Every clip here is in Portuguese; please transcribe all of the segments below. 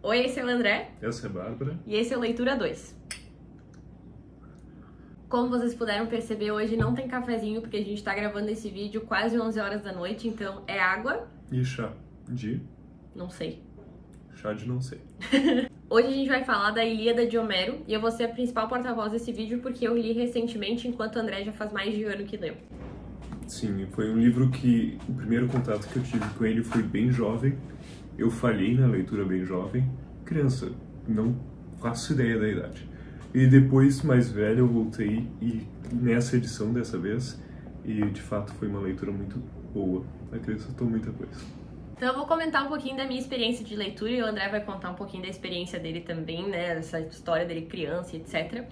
Oi, esse é o André. Essa é a Bárbara. E esse é o Leitura 2. Como vocês puderam perceber, hoje não tem cafezinho, porque a gente tá gravando esse vídeo quase 11 horas da noite, então é água. E chá de? Não sei. Chá de não sei. Hoje a gente vai falar da Ilíada de Homero, e eu vou ser a principal porta-voz desse vídeo porque eu li recentemente, enquanto o André já faz mais de ano que leu. Sim, foi um livro que o primeiro contato que eu tive com ele foi bem jovem. Eu falhei na leitura bem jovem. Criança, não faço ideia da idade. E depois, mais velho, eu voltei e nessa edição dessa vez, e de fato foi uma leitura muito boa. Acrescentou muita coisa. Então eu vou comentar um pouquinho da minha experiência de leitura e o André vai contar um pouquinho da experiência dele também, né, dessa história dele criança, etc.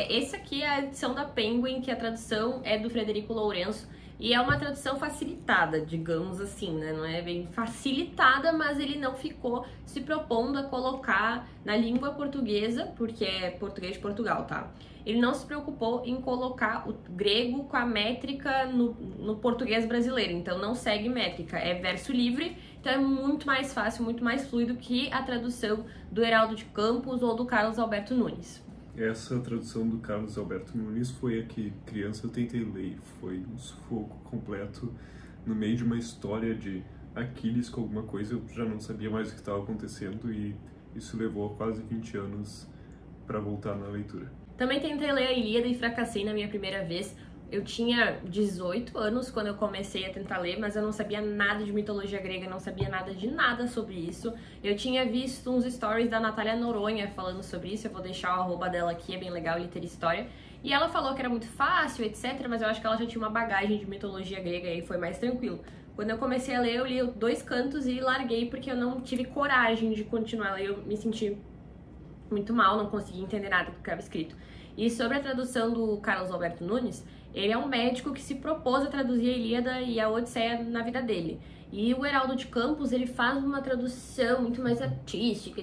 Esse aqui é a edição da Penguin, que a tradução é do Frederico Lourenço, e é uma tradução facilitada, digamos assim, né? Não é bem facilitada, mas ele não ficou se propondo a colocar na língua portuguesa, porque é português de Portugal, tá? Ele não se preocupou em colocar o grego com a métrica no português brasileiro, então não segue métrica, é verso livre, então é muito mais fácil, muito mais fluido que a tradução do Heraldo de Campos ou do Carlos Alberto Nunes. Essa tradução do Carlos Alberto Nunes foi a que criança eu tentei ler. Foi um sufoco completo no meio de uma história de Aquiles com alguma coisa. Eu já não sabia mais o que estava acontecendo e isso levou quase 20 anos para voltar na leitura. Também tentei ler a Ilíada e fracassei na minha primeira vez. Eu tinha 18 anos quando eu comecei a tentar ler, mas eu não sabia nada de mitologia grega, não sabia nada de nada sobre isso. Eu tinha visto uns stories da Natália Noronha falando sobre isso, eu vou deixar o arroba dela aqui, é bem legal, Literhistória. E ela falou que era muito fácil, etc, mas eu acho que ela já tinha uma bagagem de mitologia grega e foi mais tranquilo. Quando eu comecei a ler, eu li 2 cantos e larguei porque eu não tive coragem de continuar a ler, eu me senti muito mal, não consegui entender nada do que estava escrito. E sobre a tradução do Carlos Alberto Nunes, ele é um médico que se propôs a traduzir a Ilíada e a Odisseia na vida dele. E o Heraldo de Campos, ele faz uma tradução muito mais artística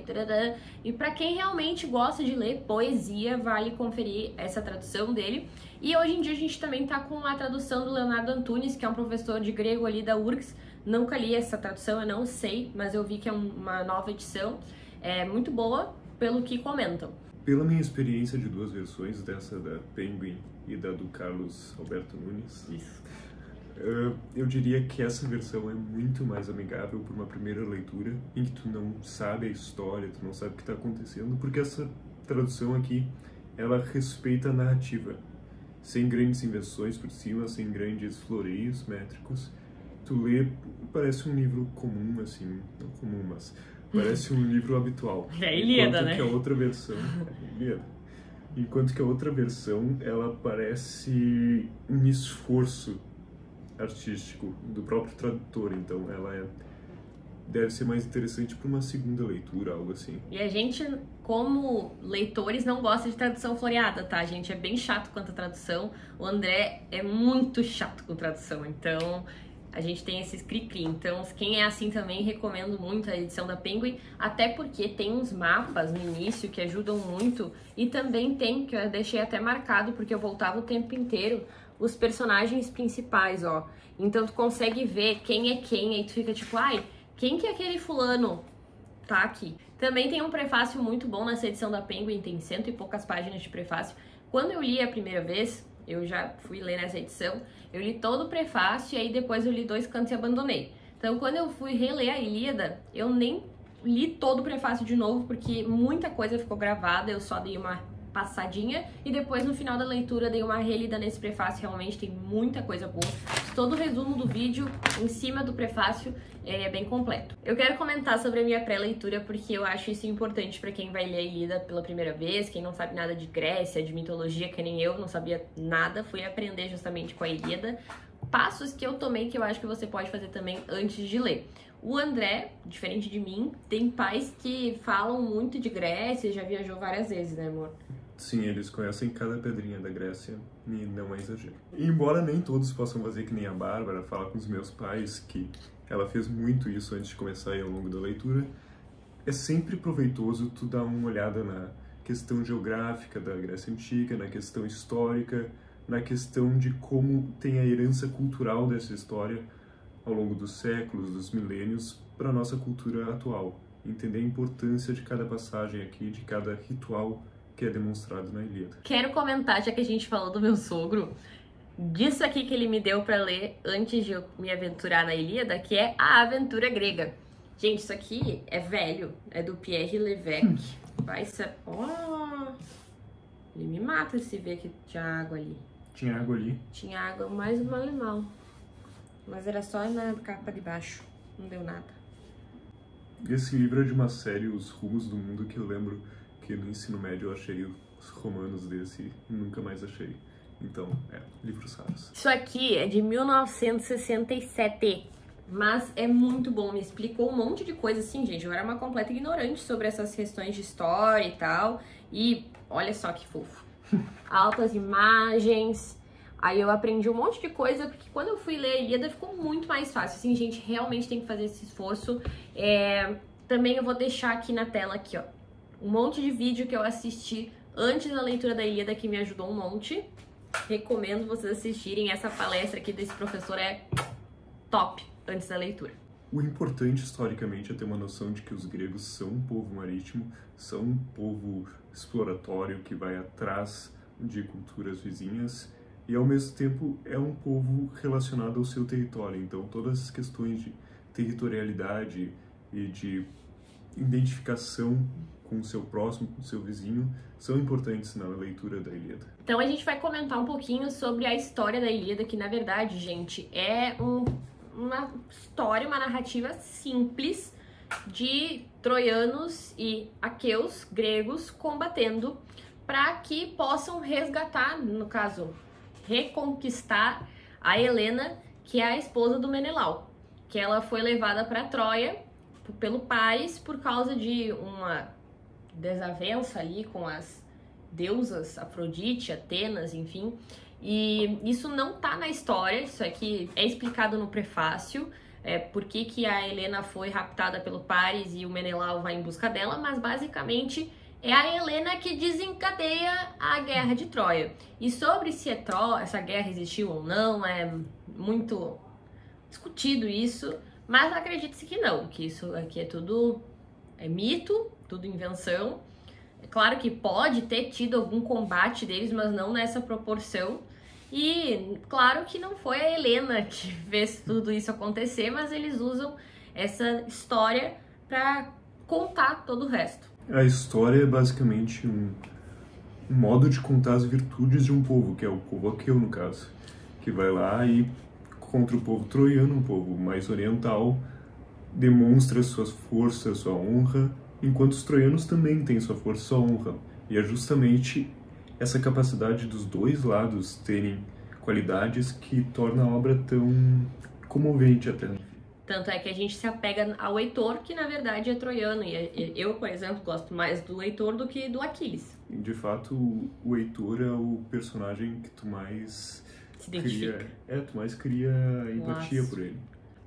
e para quem realmente gosta de ler poesia, vale conferir essa tradução dele. E hoje em dia a gente também tá com a tradução do Leonardo Antunes, que é um professor de grego ali da URGS. Nunca li essa tradução, eu não sei, mas eu vi que é uma nova edição. É muito boa, pelo que comentam. Pela minha experiência de 2 versões, dessa da Penguin e da do Carlos Alberto Nunes, eu diria que essa versão é muito mais amigável para uma primeira leitura, em que tu não sabe a história, tu não sabe o que está acontecendo, porque essa tradução aqui, ela respeita a narrativa, sem grandes inversões por cima, sem grandes floreios métricos. Tu lê, parece um livro comum, assim, não comum, mas parece um livro habitual. É Ilíada, né? Que a outra versão, enquanto que a outra versão, ela parece um esforço artístico do próprio tradutor, então ela deve ser mais interessante para uma segunda leitura, algo assim. E a gente, como leitores, não gosta de tradução floreada, tá? A gente é bem chato quanto a tradução, o André é muito chato com tradução, então a gente tem esses cri-cri. Então, quem é assim também, recomendo muito a edição da Penguin, até porque tem uns mapas no início que ajudam muito, e também tem, que eu deixei até marcado, porque eu voltava o tempo inteiro, os personagens principais, ó. Então tu consegue ver quem é quem, aí tu fica tipo, ai, quem que é aquele fulano? Tá aqui. Também tem um prefácio muito bom nessa edição da Penguin, tem 100 e poucas páginas de prefácio. Quando eu li a primeira vez, eu já fui ler nessa edição, eu li todo o prefácio e aí depois eu li 2 cantos e abandonei. Então quando eu fui reler a Ilíada, eu nem li todo o prefácio de novo, porque muita coisa ficou gravada, eu só dei uma passadinha e depois no final da leitura dei uma relida nesse prefácio, realmente tem muita coisa boa. Todo o resumo do vídeo em cima do prefácio é bem completo. Eu quero comentar sobre a minha pré-leitura porque eu acho isso importante para quem vai ler a Ilíada pela primeira vez, quem não sabe nada de Grécia, de mitologia, que nem eu, não sabia nada, fui aprender justamente com a Ilíada. Passos que eu tomei que eu acho que você pode fazer também antes de ler. O André, diferente de mim, tem pais que falam muito de Grécia, já viajou várias vezes, né, amor? Sim, eles conhecem cada pedrinha da Grécia e não é exagero. E embora nem todos possam fazer que nem a Bárbara, fala com os meus pais que ela fez muito isso antes de começar e ao longo da leitura, é sempre proveitoso tu dar uma olhada na questão geográfica da Grécia Antiga, na questão histórica, na questão de como tem a herança cultural dessa história ao longo dos séculos, dos milênios, para a nossa cultura atual. entender a importância de cada passagem aqui, de cada ritual que é demonstrado na Ilíada. Quero comentar, já que a gente falou do meu sogro, disso aqui que ele me deu pra ler antes de eu me aventurar na Ilíada, que é a Aventura Grega. Gente, isso aqui é velho, é do Pierre Lévesque. Vai ser... Oh, ele me mata se ver que tinha água ali. Tinha água ali? Tinha água, mais um animal. Mas era só na capa de baixo, não deu nada. Esse livro é de uma série, Os Rumos do Mundo, que eu lembro que no ensino médio eu achei os romanos desse e nunca mais achei. Então, livros raros. Isso aqui é de 1967, mas é muito bom. Me explicou um monte de coisa assim, gente. Eu era uma completa ignorante sobre essas questões de história e tal. E olha só que fofo. Altas imagens. Aí eu aprendi um monte de coisa, porque quando eu fui ler a Ilíada ficou muito mais fácil. Assim, gente, realmente tem que fazer esse esforço. Também eu vou deixar aqui na tela, aqui, ó, um monte de vídeo que eu assisti antes da leitura da Ilíada, que me ajudou um monte. Recomendo vocês assistirem. Essa palestra aqui desse professor é top antes da leitura. O importante, historicamente, é ter uma noção de que os gregos são um povo marítimo, são um povo exploratório que vai atrás de culturas vizinhas e, ao mesmo tempo, é um povo relacionado ao seu território. Então, todas as questões de territorialidade e de identificação com o seu próximo, com o seu vizinho, são importantes na leitura da Ilíada. Então, a gente vai comentar um pouquinho sobre a história da Ilíada, que, na verdade, gente, é uma história, uma narrativa simples de troianos e aqueus, gregos, combatendo para que possam resgatar, no caso, reconquistar a Helena, que é a esposa do Menelau, que ela foi levada para Troia pelo Paris por causa de uma desavença ali com as deusas Afrodite, Atenas, enfim. E isso não tá na história, isso aqui é explicado no prefácio, por que a Helena foi raptada pelo Paris e o Menelau vai em busca dela, mas basicamente é a Helena que desencadeia a Guerra de Troia. E sobre se essa guerra existiu ou não, é muito discutido isso, mas acredite-se que não, que isso aqui é tudo mito, tudo invenção. É claro que pode ter tido algum combate deles, mas não nessa proporção. E claro que não foi a Helena que fez tudo isso acontecer, mas eles usam essa história para contar todo o resto. A história é basicamente um modo de contar as virtudes de um povo, que é o povo aqueu, no caso, que vai lá e contra o povo troiano, um povo mais oriental, demonstra suas forças, sua honra, enquanto os troianos também têm sua força e sua honra. E é justamente essa capacidade dos dois lados terem qualidades que torna a obra tão comovente até. Tanto é que a gente se apega ao Heitor, que na verdade é troiano. E eu, por exemplo, gosto mais do Heitor do que do Aquiles. De fato, o Heitor é o personagem que tu mais se identifica. Tu mais cria empatia por ele.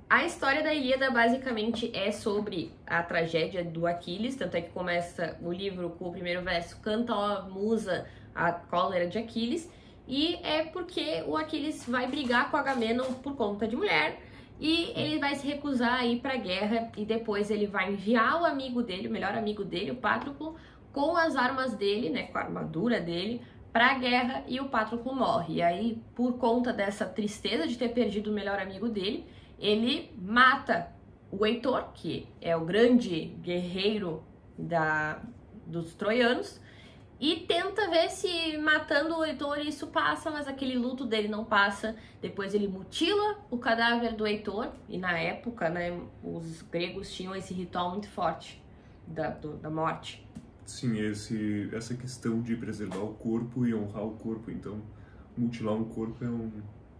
A história da Ilíada basicamente é sobre a tragédia do Aquiles, tanto é que começa o livro com o primeiro verso, canta ó musa a cólera de Aquiles, e é porque o Aquiles vai brigar com Agamenon por conta de mulher, e ele vai se recusar a ir pra guerra, e depois ele vai enviar o amigo dele, o melhor amigo dele, o Patroclo, com as armas dele, né, com a armadura dele, pra guerra, e o Patroclo morre. E aí, por conta dessa tristeza de ter perdido o melhor amigo dele, ele mata o Heitor, que é o grande guerreiro dos troianos, e tenta ver se matando o Heitor isso passa, mas aquele luto dele não passa. Depois ele mutila o cadáver do Heitor, e na época, né, os gregos tinham esse ritual muito forte da morte. Sim, essa questão de preservar o corpo e honrar o corpo, então mutilar um corpo é um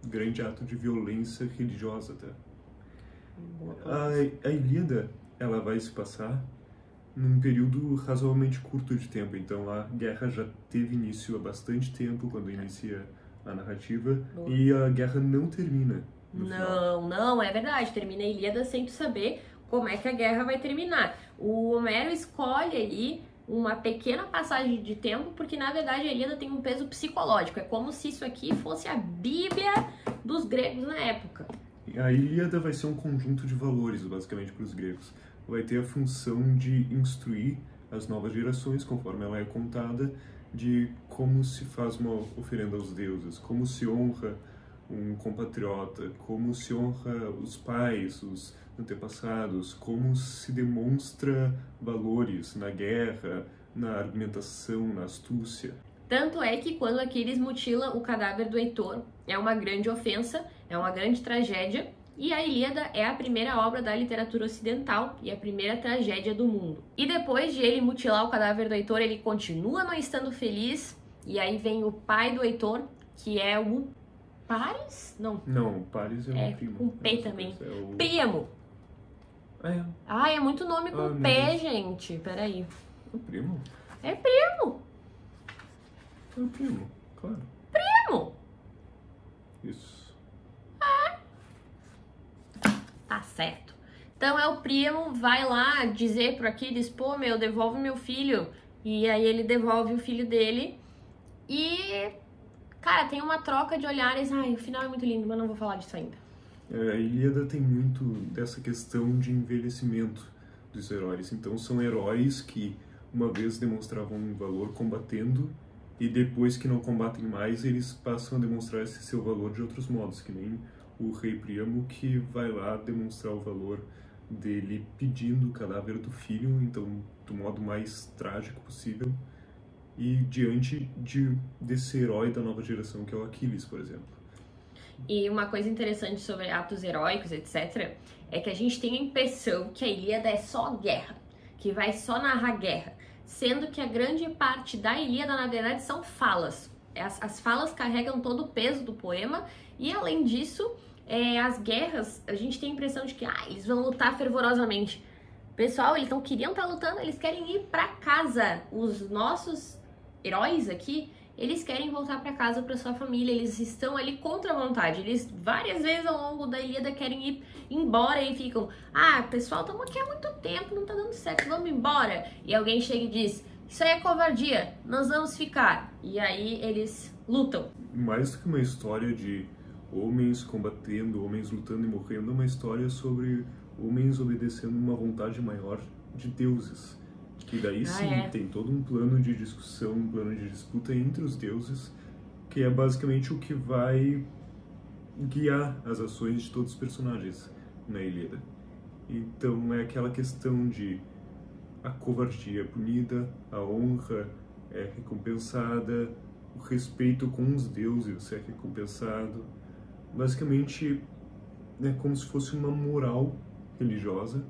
grande ato de violência religiosa até. A Ilíada, ela vai se passar num período razoavelmente curto de tempo, então a guerra já teve início há bastante tempo, quando inicia a narrativa, e a guerra não termina no final. Não, é verdade, termina a Ilíada sem tu saber como é que a guerra vai terminar. O Homero escolhe ali uma pequena passagem de tempo, porque na verdade a Ilíada tem um peso psicológico, é como se isso aqui fosse a Bíblia dos gregos na época. A Ilíada vai ser um conjunto de valores, basicamente, para os gregos. vai ter a função de instruir as novas gerações, conforme ela é contada, de como se faz uma oferenda aos deuses, como se honra um compatriota, como se honra os pais, os antepassados, como se demonstra valores na guerra, na argumentação, na astúcia. Tanto é que quando Aquiles mutila o cadáver do Heitor, é uma grande ofensa, é uma grande tragédia, e a Ilíada é a primeira obra da literatura ocidental e a primeira tragédia do mundo. E depois de ele mutilar o cadáver do Heitor, ele continua não estando feliz, e aí vem o pai do Heitor, que é o Paris? Não. Não, Paris é o primo. Com P também. É o... Primo. É. Ai, é muito nome com P, gente. Peraí. É primo? É primo. É o primo, claro. Primo. Isso. Tá certo. Então é o primo, vai lá dizer pro Aquiles, pô, devolve meu filho. E aí ele devolve o filho dele. E, cara, tem uma troca de olhares. Ai, o final é muito lindo, mas não vou falar disso ainda. A Ilíada tem muito dessa questão de envelhecimento dos heróis. Então são heróis que uma vez demonstravam um valor combatendo e depois que não combatem mais, eles passam a demonstrar esse seu valor de outros modos, que nem o rei Príamo, que vai lá demonstrar o valor dele pedindo o cadáver do filho, então do modo mais trágico possível, e diante desse herói da nova geração que é o Aquiles, por exemplo. E uma coisa interessante sobre atos heróicos, etc., é que a gente tem a impressão que a Ilíada é só guerra, que vai só narrar guerra, sendo que a grande parte da Ilíada, na verdade, são falas. As falas carregam todo o peso do poema, e além disso, as guerras, a gente tem a impressão de que eles vão lutar fervorosamente. Pessoal, eles não queriam estar lutando, eles querem ir pra casa. Os nossos heróis aqui, eles querem voltar pra casa, pra sua família, eles estão ali contra a vontade. Eles várias vezes ao longo da Ilíada querem ir embora e ficam, pessoal, estamos aqui há muito tempo, não tá dando certo, vamos embora. E alguém chega e diz, isso aí é covardia, nós vamos ficar. E aí eles lutam. Mais do que uma história de homens combatendo, homens lutando e morrendo, é uma história sobre homens obedecendo uma vontade maior de deuses. Que daí sim tem todo um plano de discussão, um plano de disputa entre os deuses, que é basicamente o que vai guiar as ações de todos os personagens na Ilíada. Então é aquela questão de a covardia é punida, a honra é recompensada, o respeito com os deuses é recompensado. Basicamente é como se fosse uma moral religiosa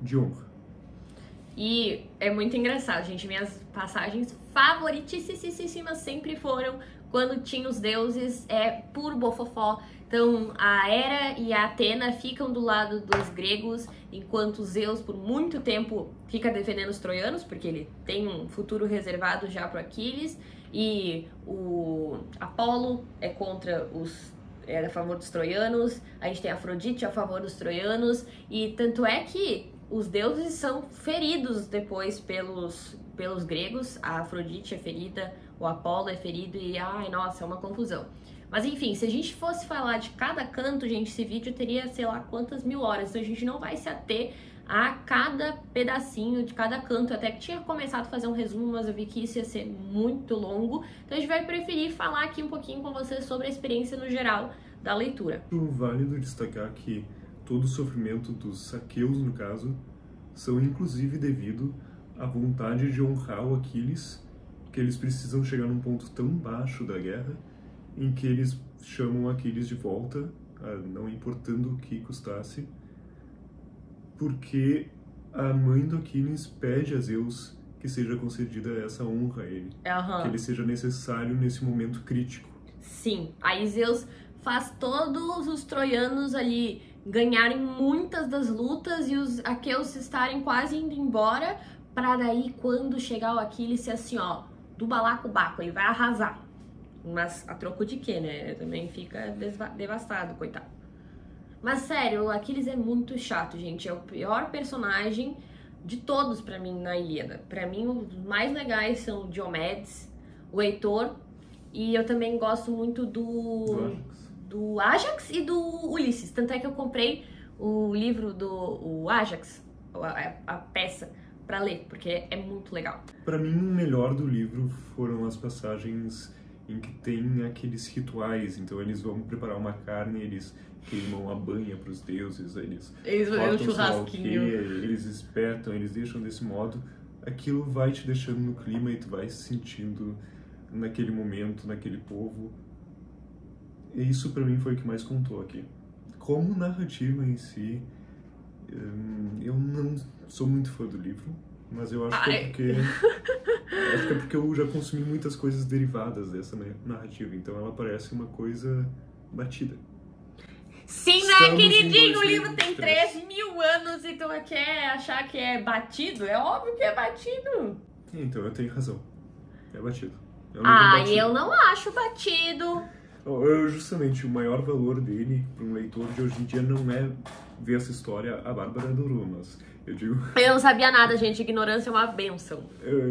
de honra. E é muito engraçado, gente. Minhas passagens favoritíssimas sempre foram quando tinha os deuses, puro bofofó. Então a Hera e a Atena ficam do lado dos gregos, enquanto Zeus por muito tempo fica defendendo os troianos, porque ele tem um futuro reservado já para Aquiles, e o Apolo é a favor dos troianos, a gente tem a Afrodite a favor dos troianos, e tanto é que os deuses são feridos depois pelos gregos, a Afrodite é ferida, o Apolo é ferido e, nossa, é uma confusão. Mas enfim, se a gente fosse falar de cada canto, gente, esse vídeo teria, sei lá, quantas mil horas, então a gente não vai se ater a cada pedacinho de cada canto. Eu até que tinha começado a fazer um resumo, mas eu vi que isso ia ser muito longo, então a gente vai preferir falar aqui um pouquinho com vocês sobre a experiência no geral da leitura. É válido destacar que todo o sofrimento dos aqueus, no caso, são inclusive devido à vontade de honrar o Aquiles, que eles precisam chegar num ponto tão baixo da guerra, em que eles chamam Aquiles de volta, não importando o que custasse, porque a mãe do Aquiles pede a Zeus que seja concedida essa honra a ele, que ele seja necessário nesse momento crítico. Sim, aí Zeus faz todos os troianos ali ganharem muitas das lutas e os aqueus estarem quase indo embora, para daí quando chegar o Aquiles ser assim, do balacobaco, ele vai arrasar. Mas a troco de quê, né? Também fica devastado, coitado. Mas sério, o Aquiles é muito chato, gente. É o pior personagem de todos pra mim na Ilíada. Pra mim, os mais legais são o Diomedes, o Heitor, e eu também gosto muito do Ájax e do Ulisses. Tanto é que eu comprei o livro do Ájax a peça pra ler, porque é muito legal. Pra mim, o melhor do livro foram as passagens em que tem aqueles rituais. Então eles vão preparar uma carne, eles queimam a banha pros deuses, eles fazem um cortam churrasquinho, eles espetam, eles deixam desse modo. Aquilo vai te deixando no clima e tu vai se sentindo naquele momento, naquele povo. E isso pra mim foi o que mais contou aqui. Como narrativa em si, eu não sou muito fã do livro, mas eu acho que é porque eu já consumi muitas coisas derivadas dessa narrativa, então ela parece uma coisa batida. Sim, né, queridinho? O livro tem 3.000 anos e tu quer achar que é batido? É óbvio que é batido. Então eu tenho razão. É batido. Eu não acho batido. Justamente, o maior valor dele para um leitor de hoje em dia não é ver essa história. A Bárbara adorou, mas eu digo... Eu não sabia nada, gente. Ignorância é uma bênção.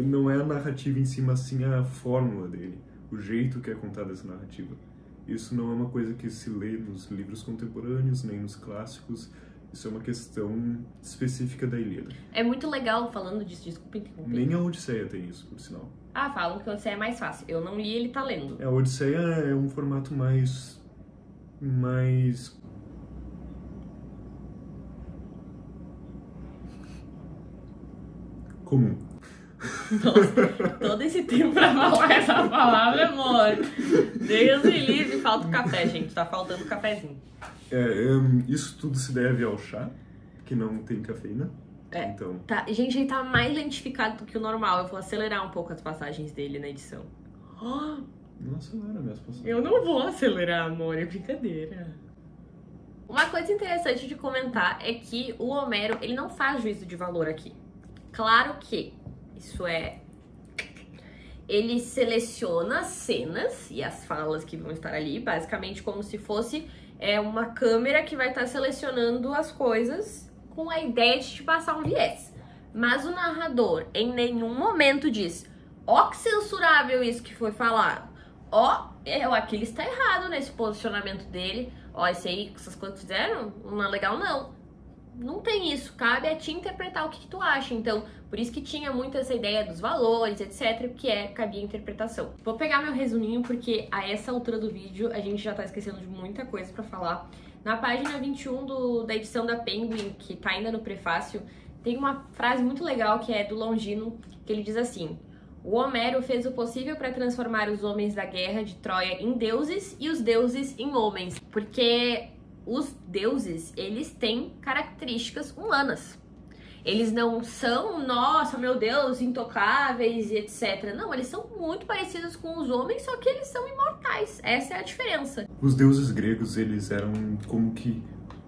Não é a narrativa em si, mas sim a fórmula dele. O jeito que é contada essa narrativa. Isso não é uma coisa que se lê nos livros contemporâneos, nem nos clássicos. Isso é uma questão específica da Ilíada. É muito legal falando disso, desculpa interromper. Nem a Odisseia tem isso, por sinal. Falam que a Odisseia é mais fácil. Eu não li, ele tá lendo. A Odisseia é um formato mais comum. Nossa, todo esse tempo pra falar essa palavra, amor. Deus me livre, falta o café, gente. Tá faltando cafezinho. Isso tudo se deve ao chá, que não tem cafeína. Então... Tá, gente, ele tá mais lentificado do que o normal. Eu vou acelerar um pouco as passagens dele na edição. Não acelera minhas passagens. Eu não vou acelerar, amor. É brincadeira. Uma coisa interessante de comentar é que o Homero, ele não faz juízo de valor aqui. Claro que isso é... Ele seleciona as cenas e as falas que vão estar ali, basicamente como se fosse uma câmera que vai estar selecionando as coisas com a ideia de te passar um viés. Mas o narrador em nenhum momento diz: ó, que censurável isso que foi falado. Ó, o Aquiles tá errado nesse posicionamento dele. Ó, esse aí, essas coisas que fizeram, não é legal não. Não tem isso, cabe a ti interpretar o que tu acha. Então, por isso que tinha muito essa ideia dos valores, etc, que cabia a interpretação. Vou pegar meu resuminho, porque a essa altura do vídeo a gente já tá esquecendo de muita coisa pra falar. Na página 21 da edição da Penguin, que tá ainda no prefácio, tem uma frase muito legal que é do Longino, que ele diz assim: o Homero fez o possível para transformar os homens da guerra de Troia em deuses e os deuses em homens. Porque os deuses, eles têm características humanas. Eles não são, nossa, meu Deus, intocáveis e etc. Não, eles são muito parecidos com os homens, só que eles são imortais. Essa é a diferença. Os deuses gregos, eles eram como que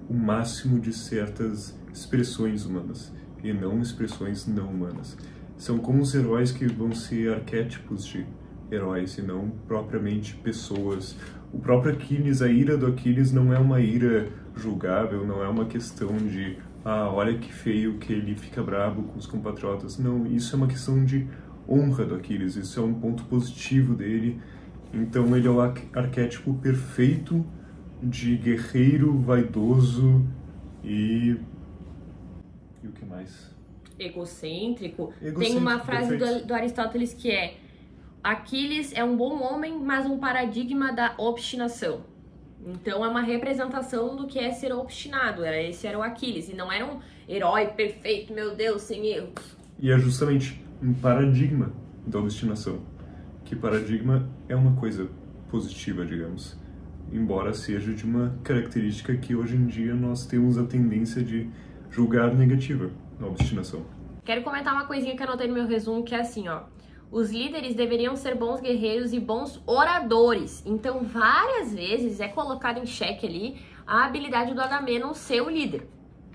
o máximo de certas expressões humanas, e não expressões não humanas. São como os heróis que vão ser arquétipos de heróis, e não propriamente pessoas. O próprio Aquiles, a ira do Aquiles não é uma ira julgável, não é uma questão de olha que feio que ele fica bravo com os compatriotas. Não, isso é uma questão de honra do Aquiles, isso é um ponto positivo dele. Então ele é o arquétipo perfeito de guerreiro, vaidoso e o que mais? Egocêntrico. Tem uma frase do Aristóteles que é: Aquiles é um bom homem, mas um paradigma da obstinação. Então é uma representação do que é ser obstinado. Esse era o Aquiles, e não era um herói perfeito, meu Deus, sem erros. E é justamente um paradigma da obstinação. Que paradigma é uma coisa positiva, digamos. Embora seja de uma característica que hoje em dia nós temos a tendência de julgar negativa na obstinação. Quero comentar uma coisinha que eu anotei no meu resumo, que é assim, ó: os líderes deveriam ser bons guerreiros e bons oradores. Então, várias vezes é colocado em xeque ali a habilidade do Agamenon ser o líder,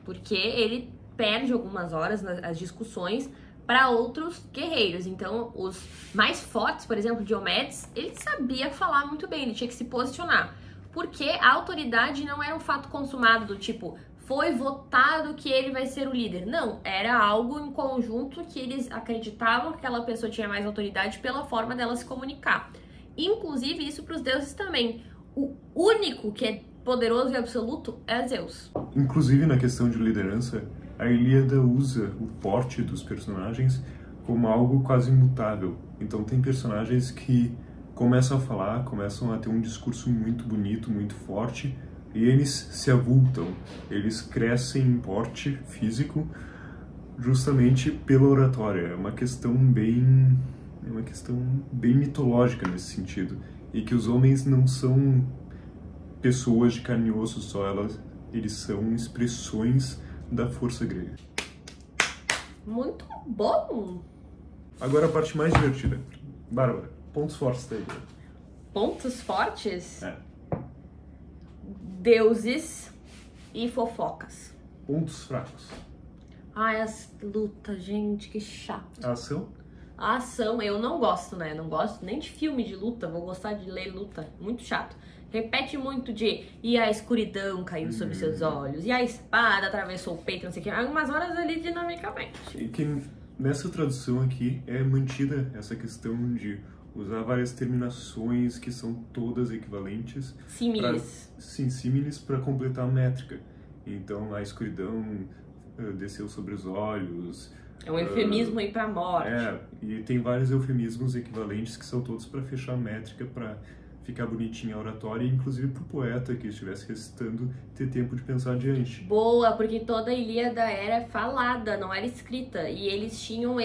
porque ele perde algumas horas nas discussões para outros guerreiros. Então, os mais fortes, por exemplo, Diomedes, ele sabia falar muito bem, ele tinha que se posicionar, porque a autoridade não era um fato consumado do tipo, foi votado que ele vai ser o líder. Não, era algo em conjunto que eles acreditavam que aquela pessoa tinha mais autoridade pela forma dela se comunicar. Inclusive, isso para os deuses também. O único que é poderoso e absoluto é Zeus. Inclusive, na questão de liderança, a Ilíada usa o porte dos personagens como algo quase imutável. Então tem personagens que começam a falar, começam a ter um discurso muito bonito, muito forte, e eles se avultam, eles crescem em porte físico justamente pela oratória. É uma questão bem mitológica nesse sentido, e que os homens não são pessoas de carne e osso só, eles são expressões da força grega. Muito bom! Agora a parte mais divertida. Bárbara, pontos fortes da Ilíada. Pontos fortes? É. Deuses e fofocas. Pontos fracos. Ai, as lutas, gente, que chato. A ação? A ação, eu não gosto, né? Não gosto nem de filme de luta, vou gostar de ler luta. Muito chato. Repete muito e a escuridão caiu sobre seus olhos, e a espada atravessou o peito, não sei o que. Algumas horas ali dinamicamente. E que nessa tradução aqui é mantida essa questão de usar várias terminações que são todas equivalentes. Símiles. Sim, símiles para completar a métrica. Então a escuridão desceu sobre os olhos. É um eufemismo aí pra morte. E tem vários eufemismos equivalentes que são todos para fechar a métrica, para ficar bonitinha a oratória, e inclusive pro poeta que estivesse recitando ter tempo de pensar adiante. Boa, porque toda a Ilíada era falada, não era escrita. E eles tinham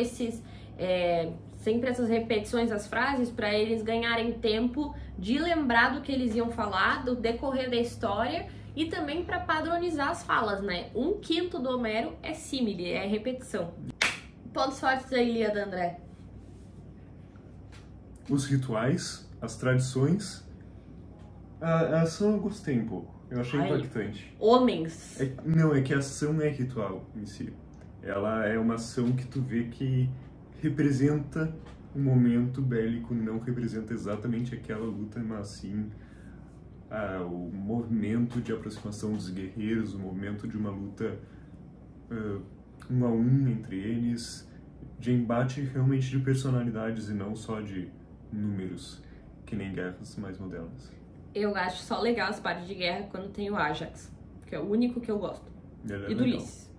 sempre essas repetições das frases para eles ganharem tempo de lembrar do que eles iam falar, do decorrer da história, e também para padronizar as falas, né? 1/5 do Homero é símile, é repetição. Pontos fortes da Ilíada, André? Os rituais, as tradições. A ação eu gostei um pouco. Eu achei impactante. Homens. Não, é que a ação é ritual em si. Ela é uma ação que tu vê que representa um momento bélico, não representa exatamente aquela luta, mas sim o movimento de aproximação dos guerreiros, o movimento de uma luta 1 a 1 entre eles, de embate realmente de personalidades e não só de números, que nem guerras mais modernas. Eu acho só legal as partes de guerra quando tem o Ajax, que é o único que eu gosto. E do Ulisses.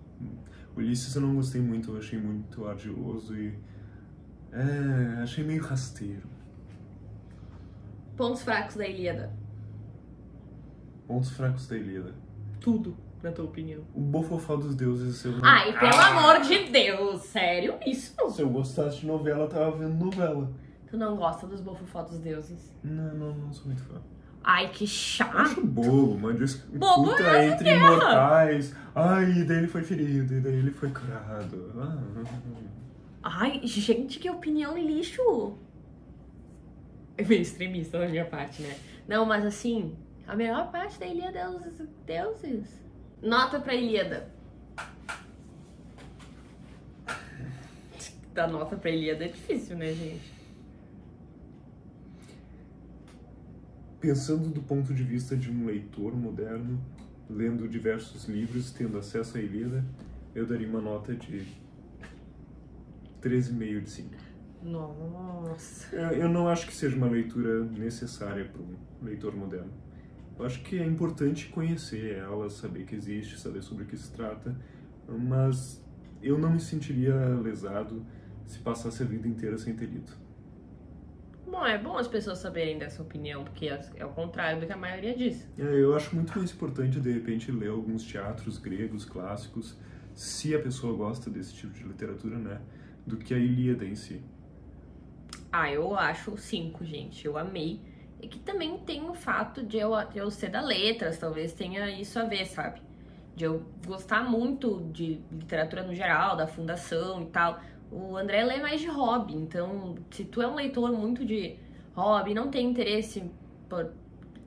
Ulisses eu não gostei muito, eu achei muito ardiloso e achei meio rasteiro. Pontos fracos da Ilíada? Pontos fracos da Ilíada? Tudo, na tua opinião. O bofofó dos deuses. Ai, pelo amor de Deus, sério isso? Se eu gostasse de novela, eu tava vendo novela. Tu não gosta dos bofofó dos deuses? Não sou muito fã. Ai, que chato. Acho bobo, uma disputa entre imortais. Ai, e daí ele foi ferido, e daí ele foi curado. Ai, gente, que opinião lixo. É meio extremista da minha parte, né? Não, mas assim, a melhor parte da Ilíada é os deuses. Nota pra Ilíada. Dar nota pra Ilíada é difícil, né, gente? Pensando do ponto de vista de um leitor moderno, lendo diversos livros, tendo acesso à Ilíada, eu daria uma nota de 3,5 de 5. Nossa. Eu não acho que seja uma leitura necessária para um leitor moderno. Eu acho que é importante conhecer ela, saber que existe, saber sobre o que se trata, mas eu não me sentiria lesado se passasse a vida inteira sem ter lido. Bom, é bom as pessoas saberem dessa opinião, porque é o contrário do que a maioria diz. Eu acho muito mais importante, de repente, ler alguns teatros gregos clássicos, se a pessoa gosta desse tipo de literatura, né, do que a Ilíada em si. Eu acho 5, gente. Eu amei. E que também tem o fato de eu ser da letras, talvez tenha isso a ver, sabe? De eu gostar muito de literatura no geral, da fundação e tal. O André lê mais de hobby, então se tu é um leitor muito de hobby, não tem interesse por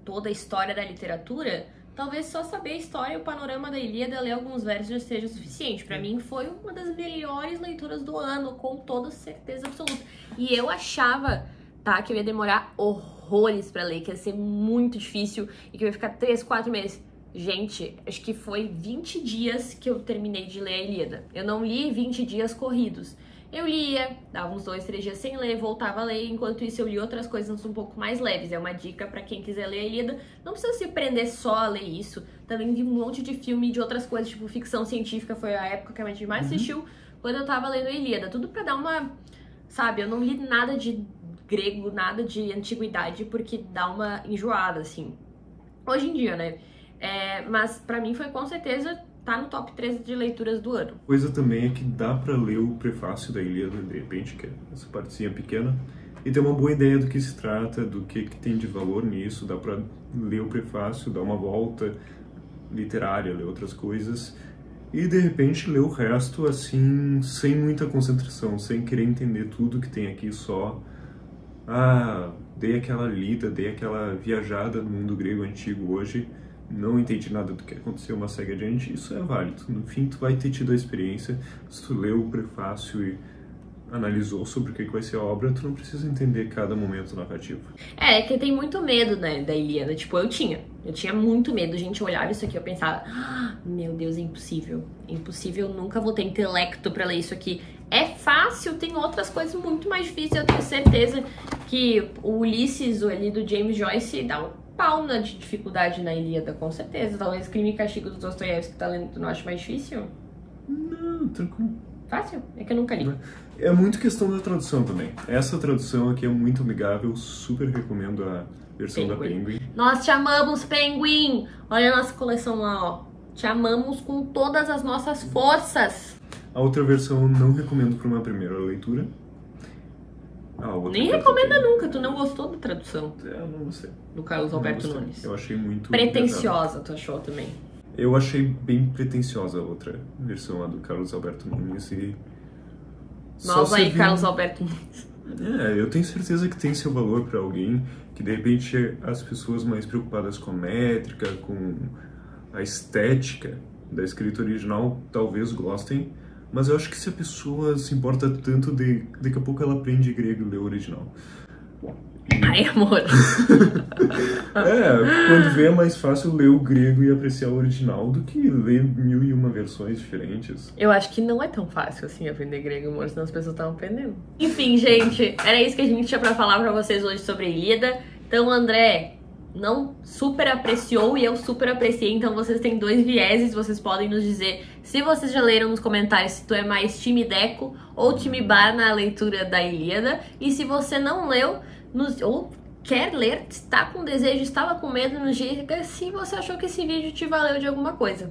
toda a história da literatura, talvez só saber a história e o panorama da Ilíada, ler alguns versos já seja suficiente. Pra mim foi uma das melhores leituras do ano, com toda certeza absoluta. E eu achava, que eu ia demorar horrores pra ler, que ia ser muito difícil e que eu ia ficar 3, 4 meses. Gente, acho que foi 20 dias que eu terminei de ler a Ilíada. Eu não li 20 dias corridos. eu lia, dava uns 2, 3 dias sem ler, voltava a ler, enquanto isso eu li outras coisas um pouco mais leves. É uma dica pra quem quiser ler a Ilíada, não precisa se prender só a ler isso. Também vi um monte de filme de outras coisas, tipo ficção científica, foi a época que a gente mais assistiu quando eu tava lendo a Ilíada. Tudo pra dar uma, sabe, eu não li nada de grego, nada de antiguidade, porque dá uma enjoada, assim. Hoje em dia, né? Mas pra mim foi com certeza, tá no top 3 de leituras do ano. Coisa também é que dá pra ler o prefácio da Ilíada, de repente, que é essa partezinha pequena, e ter uma boa ideia do que se trata, do que tem de valor nisso. Dá pra ler o prefácio, dar uma volta literária, ler outras coisas, e de repente ler o resto, assim, sem muita concentração, sem querer entender tudo que tem aqui, só... dei aquela lida, dei aquela viajada no mundo grego antigo hoje, não entendi nada do que aconteceu, mas segue adiante. Isso é válido. No fim, tu vai ter tido a experiência. Se tu leu o prefácio e analisou sobre o que vai ser a obra, tu não precisa entender cada momento narrativo. É que tem muito medo, né, da Ilíada. Tipo, eu tinha muito medo. Gente, eu olhava isso aqui, eu pensava, meu Deus, é impossível. É impossível, eu nunca vou ter intelecto pra ler isso aqui. É fácil, tem outras coisas muito mais difíceis. Eu tenho certeza que o Ulisses, ali do James Joyce, dá um pau na dificuldade na Ilíada, com certeza. Talvez Crime e Castigo do Dostoiévski que tá lendo, tu não acha mais difícil? Não, tranquilo. Fácil? É que eu nunca li. É muito questão da tradução também. Essa tradução aqui é muito amigável, super recomendo a versão da Penguin. Nós te amamos, Penguin! Olha a nossa coleção lá, ó. Te amamos com todas as nossas forças. A outra versão eu não recomendo para uma primeira leitura. Nem recomenda nunca, tu não gostou da tradução? Eu não gostei. Do Carlos Alberto Nunes. Eu achei muito... pretensiosa, tu achou também? Eu achei bem pretensiosa a outra versão, a do Carlos Alberto Nunes, e... Nova aí, Carlos Alberto Nunes. Eu tenho certeza que tem seu valor para alguém, que de repente as pessoas mais preocupadas com a métrica, com a estética da escrita original, talvez gostem, mas eu acho que se a pessoa se importa tanto, daqui a pouco ela aprende grego e lê o original. Ai, amor. Quando vê é mais fácil ler o grego e apreciar o original do que ler 1001 versões diferentes. Eu acho que não é tão fácil assim aprender grego, amor, senão as pessoas estão aprendendo. Enfim, gente, era isso que a gente tinha pra falar pra vocês hoje sobre a Ilíada. Então, André não super apreciou e eu super apreciei, então vocês têm dois vieses, vocês podem nos dizer se vocês já leram nos comentários se tu é mais time Deco ou time Bar na leitura da Ilíada, e se você não leu, ou quer ler, está com desejo, estava com medo, nos diga se você achou que esse vídeo te valeu de alguma coisa.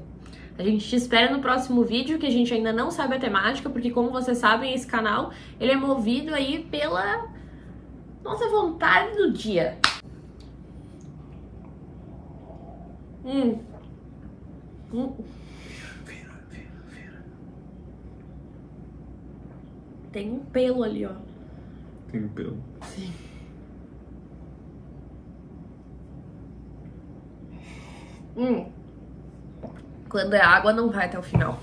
A gente te espera no próximo vídeo, que a gente ainda não sabe a temática, porque como vocês sabem, esse canal ele é movido aí pela nossa vontade do dia. Tem um pelo ali, ó. Tem um pelo. Sim. Quando é água, não vai até o final.